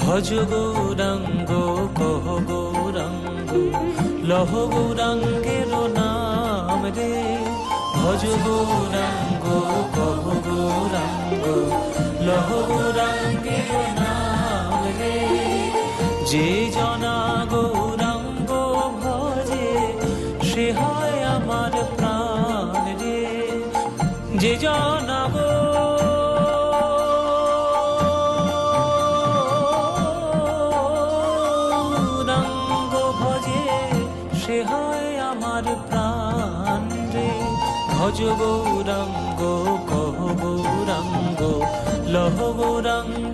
ভজ গৌরাঙ্গ কহ গৌরাঙ্গ লহ গৌরাঙ্গের নাম রে। ভজ গৌরাঙ্গ কহ গৌরাঙ্গ লহ গৌরাঙ্গের নাম রে। যে জনা গৌরাঙ্গ ভজে সে হয় আমার প্রাণ রে। যে জনা গৌরাঙ্গ ভজে সে হয় আমার প্রাণ রে। ভজ গৌরাঙ্গ কহ গৌরাঙ্গ লহ গৌরাঙ্গ